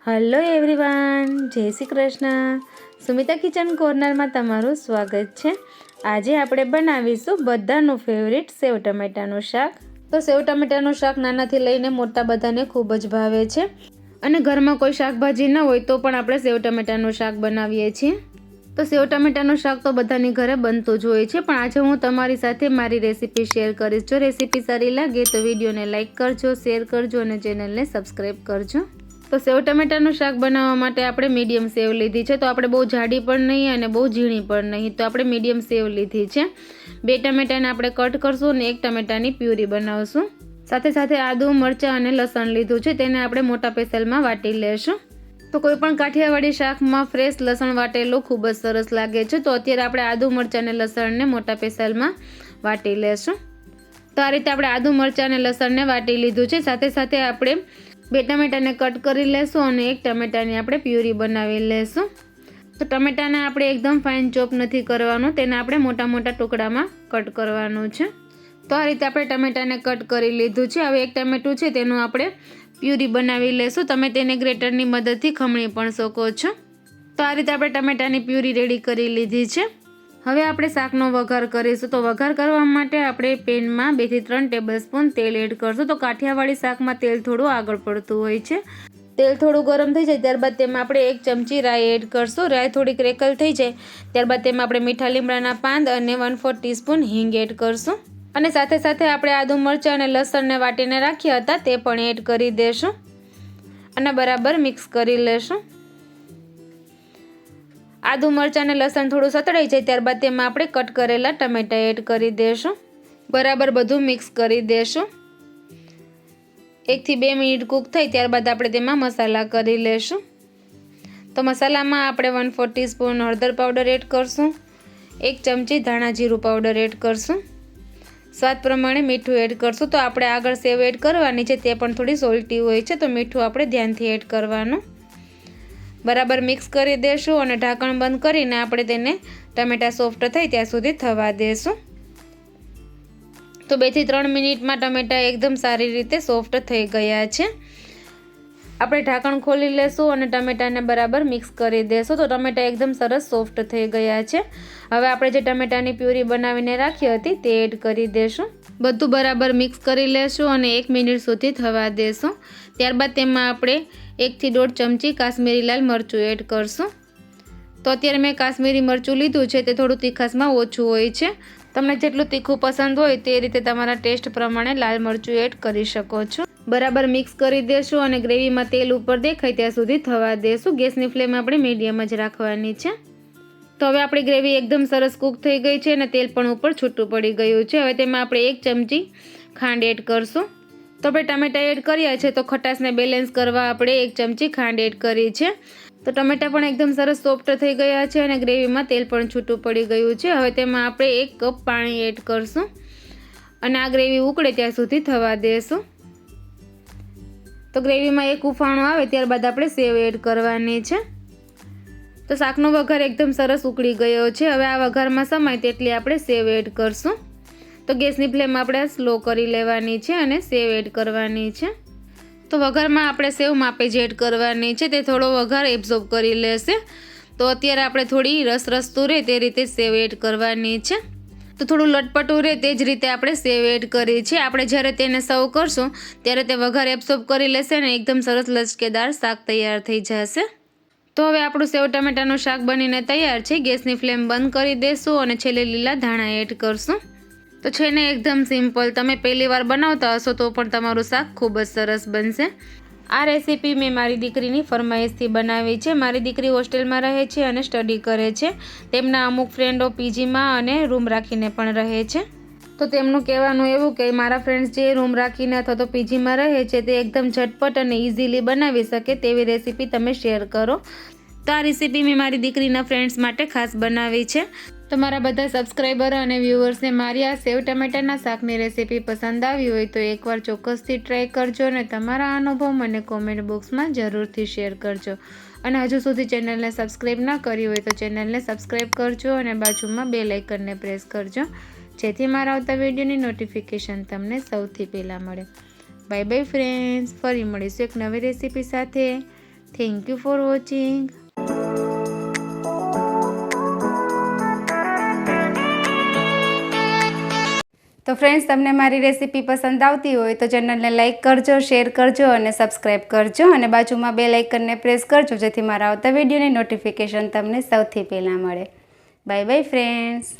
Hello everyone, જય Shri Krishna. Sumita kitchen કોર્નરમાં તમારું સ્વાગત છે. આજે આપણે બનાવીશું બધાનું ફેવરિટ સેવ ટમેટાનું શાક. તો સેવ ટમેટાનું શાક નાનાથી લઈને મોટા બધાને ખૂબ જ ભાવે છે અને ઘરમાં કોઈ શાકભાજી ન હોય તો પણ આપણે સેવ ટમેટાનું શાક બનાવીએ છીએ. તો સેવ ટમેટાનું શાક તો બધાની ઘરે બનતું જ હોય છે, પણ આજે હું તમારી સાથે મારી રેસીપી શેર કરીશ. જો રેસીપી સારી લાગે તો વિડીયોને લાઇક કરજો, શેર કરજો અને ચેનલને સબસ્ક્રાઈબ કરજો. તો સેવ ટમેટાનું શાક બનાવવા માટે આપણે મીડિયમ સેવ લીધી છે. તો આપણે બહુ જાડી પણ નહીં અને બહુ ઝીણી પણ નહીં, તો આપણે મીડિયમ સેવ લીધી છે. 2 ટમેટાને આપણે કટ કરશું અને 1 ટમેટાની પ્યુરી બનાવશું. સાથે સાથે આદુ, મરચાં અને લસણ લીધું છે, તેને આપણે મોટા પેસલમાં વાટી લેશું. તો કોઈ પણ કાઠિયાવાડી શાકમાં ફ્રેશ લસણ વાટેલું ખૂબ જ સરસ લાગે છે. તો અત્યારે આપણે આદુ, મરચાં અને લસણને મોટા પેસલમાં વાટી લેશું. તો આ રીતે આપણે આદુ, મરચાં અને લસણને વાટી લીધું છે. સાથે સાથે આપણે 2 ટમેટાને કટ કરી લેશું અને 1 ટમેટાની આપણે પ્યુરી બનાવી લેશું. તો ટમેટાને આપણે એકદમ ફાઇન ચોપ નથી કરવાનું, તેને આપણે મોટા મોટા ટુકડામાં કટ કરવાનું છે. તો આ રીતે આપણે ટમેટાને કટ કરી લીધું છે. હવે 1 ટમેટું છે તેનું આપણે પ્યુરી બનાવી લેશું. તમે તેને ગ્રેટરની મદદથી ખમણી પણ શકો છો. તો આ રીતે આપણે ટમેટાની પ્યુરી રેડી કરી લીધી છે. હવે આપણે શાકનો વઘાર કરીશું. તો વઘાર કરવા માટે આપણે પેનમાં 2 થી 3 ટેબલસ્પૂન તેલ એડ કરશું. તો કાઠિયાવાડી શાકમાં તેલ થોડું આગળ પડતું હોય છે. તેલ થોડું ગરમ થઈ જાય ત્યારબાદ તેમાં આપણે 1 ચમચી રાઈ એડ કરશું. રાઈ થોડી ક્રેકલ થઈ જાય ત્યારબાદ તેમાં આપણે મીઠા લીમડાના પાન અને 1/4 ટીસ્પૂન હિંગ એડ કરશું. અને સાથે સાથે આપણે આદુ, મરચાં અને લસણને વાટીને રાખ્યા હતા તે પણ એડ કરી દેશું અને બરાબર મિક્સ કરી લેશું. આદુ, મરચાં અને લસણ થોડું સતળાઈ જાય ત્યારબાદ તેમાં આપણે કટ કરેલા ટમેટા એડ કરી દેશું. બરાબર બધું મિક્સ કરી દેશું. 1 થી 2 મિનિટ કૂક થાય ત્યારબાદ આપણે તેમાં મસાલા કરી લેશું. તો મસાલામાં આપણે 1/4 ટીસ્પૂન હળદર પાવડર એડ કરશું. 1 ચમચી ધાણા જીરું પાવડર એડ કરશું. સ્વાદ પ્રમાણે મીઠું એડ કરશું. તો આપણે આગળ સેવ એડ કરવાની છે તે પણ થોડી સોલ્ટી હોય છે, તો મીઠું આપણે ધ્યાનથી એડ કરવાનું. બરાબર મિક્સ કરી દેશું અને ઢાંકણ બંધ કરીને આપણે તેને ટમેટા સોફ્ટ થાય ત્યાં સુધી થવા દેશું. તો 2 થી 3 મિનિટમાં ટમેટા એકદમ સારી રીતે સોફ્ટ થઈ ગયા છે. આપણે ઢાંકણ ખોલી લેશું અને ટમેટાને બરાબર મિક્સ કરી દેશું. તો ટમેટા એકદમ સરસ સોફ્ટ થઈ ગયા છે. હવે આપણે જે ટમેટાની પ્યુરી બનાવીને રાખી હતી તે એડ કરી દેશું. બધું બરાબર મિક્સ કરી લેશું અને 1 મિનિટ સુધી થવા દેશું. ત્યારબાદ તેમાં આપણે 1 થી 1.5 ચમચી કાશ્મીરી લાલ મરચું એડ કરશું. તો અત્યારે મેં કાશ્મીરી મરચું લીધું છે તે થોડું તીખાસમાં ઓછું હોય છે. તમને જેટલું તીખું પસંદ હોય તે રીતે તમારા ટેસ્ટ પ્રમાણે લાલ મરચું એડ કરી શકો છો. બરાબર મિક્સ કરી દેશું અને ગ્રેવીમાં તેલ ઉપર દેખાય ત્યાં સુધી થવા દેશું. ગેસની ફ્લેમ આપણે મીડિયમ જ રાખવાની છે. તો હવે આપણી ગ્રેવી એકદમ સરસ કૂક થઈ ગઈ છે અને તેલ પણ ઉપર છૂટું પડી ગયું છે. હવે તેમાં આપણે 1 ચમચી ખાંડ એડ કરશું. તો આપણે ટમેટા એડ કર્યા છે તો ખટાશને બેલેન્સ કરવા આપણે 1 ચમચી ખાંડ એડ કરી છે. તો ટમેટા પણ એકદમ સરસ સોફ્ટ થઈ ગયા છે અને ગ્રેવીમાં તેલ પણ છૂટું પડી ગયું છે. હવે તેમાં આપણે 1 કપ પાણી એડ કરશું અને આ ગ્રેવી ઉકળે ત્યાં સુધી થવા દેશું. તો ગ્રેવીમાં એક ઉફાણો આવે ત્યારબાદ આપણે સેવ એડ કરવાની છે. તો શાકનો વઘાર એકદમ સરસ ઉકળી ગયો છે. હવે આ વઘારમાં સમાય તેટલી આપણે સેવ એડ કરશું. તો ગેસની ફ્લેમ આપણે સ્લો કરી લેવાની છે અને સેવ એડ કરવાની છે. તો વઘારમાં આપણે સેવ માપે જ એડ કરવાની છે, તે થોડો વઘાર એબ્ઝોર્બ કરી લેશે. તો અત્યારે આપણે થોડી રસતું રહે તે રીતે સેવ એડ કરવાની છે. તો થોડું લટપટું રહે તે જ રીતે આપણે સેવ એડ કરી છે. આપણે જ્યારે તેને સર્વ કરશું ત્યારે તે વઘાર એબ્ઝોર્બ કરી લેશે અને એકદમ સરસ લચકેદાર શાક તૈયાર થઈ જશે. તો હવે આપણું સેવ ટમેટાનું શાક બનીને તૈયાર છે. ગેસની ફ્લેમ બંધ કરી દેશું અને છેલ્લે લીલા ધાણા એડ કરશું. તો છે ને એકદમ સિમ્પલ, તમે પહેલી વાર બનાવતા હશો તો પણ તમારું શાક ખૂબ જ સરસ બનશે. આ રેસીપી મેં મારી દીકરીની ફરમાઈશથી બનાવી છે. મારી દીકરી હોસ્ટેલમાં રહે છે અને સ્ટડી કરે છે. તેમના અમુક ફ્રેન્ડો પીજીમાં અને રૂમ રાખીને પણ રહે છે. તો તેમનું કહેવાનું એવું કે મારા ફ્રેન્ડ્સ જે રૂમ રાખીને અથવા તો પીજીમાં રહે છે તે એકદમ ઝટપટ અને ઇઝીલી બનાવી શકે તેવી રેસીપી તમે શેર કરો. તો આ રેસીપી મેં મારી દીકરીના ફ્રેન્ડ્સ માટે ખાસ બનાવી છે. તો મારા બધા સબસ્ક્રાઈબર અને વ્યૂઅર્સને મારી આ સેવ ટમેટાના શાકની રેસીપી પસંદ આવી હોય તો એકવાર ચોક્કસથી ટ્રાય કરજો અને તમારા અનુભવ મને કોમેન્ટ બોક્સમાં જરૂરથી શેર કરજો. અને હજુ સુધી ચેનલને સબસ્ક્રાઈબ ના કરી હોય તો ચેનલને સબસ્ક્રાઈબ કરજો અને બાજુમાં બેલ આઇકનને પ્રેસ કરજો, જેથી મારા આવતા વિડીયોની નોટિફિકેશન તમને સૌથી પહેલાં મળે. બાય બાય ફ્રેન્ડ્સ, ફરી મળીશું એક નવી રેસીપી સાથે. Thank you for watching. તો ફ્રેન્ડ્સ, તમને મારી રેસીપી પસંદ આવતી હોય તો ચેનલને લાઇક કરજો, શેર કરજો અને સબસ્ક્રાઈબ કરજો અને બાજુમાં બેલ આઇકનને પ્રેસ કરજો જેથી મારા આવતા વિડીયોની નોટિફિકેશન તમને સૌથી પહેલાં મળે. Bye bye friends.